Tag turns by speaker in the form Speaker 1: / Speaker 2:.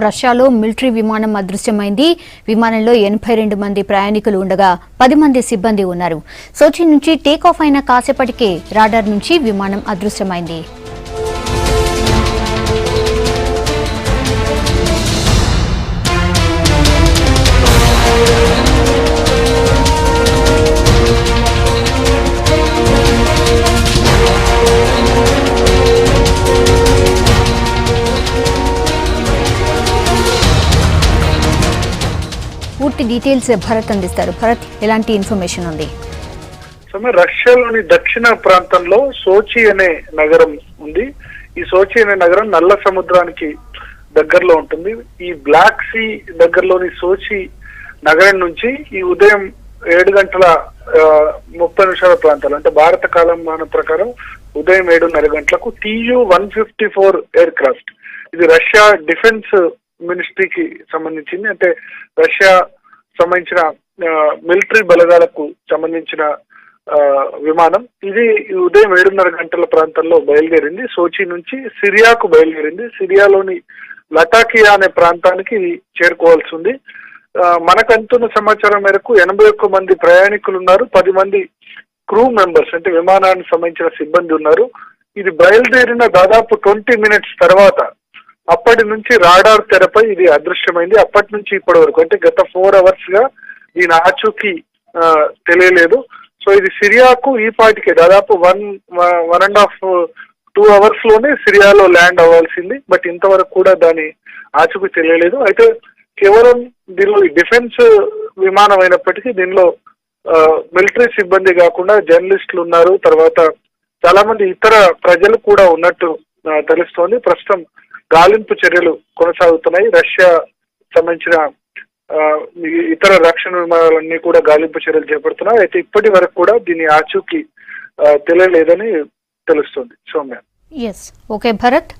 Speaker 1: రష్యాలో మిలిటరీ విమానం అదృశ్యమైంది. విమానంలో 82 మంది ప్రయాణికులు ఉండగా 10 మంది సిబ్బంది ఉన్నారు. సోచి నుంచి టేక్ ఆఫ్ అయిన కాసేపటికే రాడార్ నుంచి విమానం అదృశ్యమైంది. పూర్తి డీటెయిల్స్ భరత్ అందిస్తారు. భరత్, ఎలాంటి ఇన్ఫర్మేషన్ ఉంది?
Speaker 2: రష్యాలోని దక్షిణ ప్రాంతంలో సోచి అనే నగరం ఉంది. ఈ సోచి అనే నగరం నల్ల సముద్రానికి దగ్గరలో ఉంటుంది. ఈ బ్లాక్ సీ దగ్గరలోని సోచి నగరం నుంచి ఈ ఉదయం 7:30 ప్రాంతాలు, అంటే భారత కాలమాన ప్రకారం ఉదయం 7:30 గంటలకు TU-154 ఎయిర్ క్రాఫ్ట్, ఇది రష్యా డిఫెన్స్ మినిస్ట్రీకి సంబంధించింది, అంటే రష్యా సంబంధించిన మిలిటరీ బలగాలకు సంబంధించిన విమానం. ఇది ఉదయం 7:30 గంటల ప్రాంతంలో బయలుదేరింది. సోచి నుంచి సిరియాకు బయలుదేరింది. సిరియాలోని లటాకియా అనే ప్రాంతానికి ఇది చేరుకోవాల్సి ఉంది. మనకు అందుతున్న సమాచారం మేరకు 81 మంది ప్రయాణికులు ఉన్నారు. 10 మంది క్రూ మెంబర్స్, అంటే విమానానికి సంబంధించిన సిబ్బంది ఉన్నారు. ఇది బయలుదేరిన దాదాపు 20 మినిట్స్ తర్వాత అప్పటి నుంచి రాడార్ తెరపై ఇది అదృశ్యమైంది. అప్పటి నుంచి ఇప్పటి వరకు, అంటే గత 4 అవర్స్ గా దీని ఆచూకీ తెలియలేదు. సో ఇది సిరియాకు ఈ పాటికే దాదాపు 1.5-2 అవర్స్ లోనే సిరియాలో ల్యాండ్ అవ్వాల్సింది. బట్ ఇంతవరకు కూడా దాని ఆచూకీ తెలియలేదు. అయితే కేవలం దీనిలో డిఫెన్స్ విమానం అయినప్పటికీ దీనిలో మిలిటరీ సిబ్బంది కాకుండా జర్నలిస్టులు ఉన్నారు, తర్వాత చాలా మంది ఇతర ప్రజలు కూడా ఉన్నట్టు తెలుస్తోంది. ప్రస్తుతం గాలింపు చర్యలు కొనసాగుతున్నాయి. రష్యా సంబంధించిన ఇతర రక్షణ విమానాలన్నీ కూడా గాలింపు చర్యలు చేపడుతున్నాయి. అయితే ఇప్పటి వరకు కూడా దీని ఆచూకీ తెలియలేదని తెలుస్తుంది. సౌమ్య.
Speaker 1: ఓకే భరత్.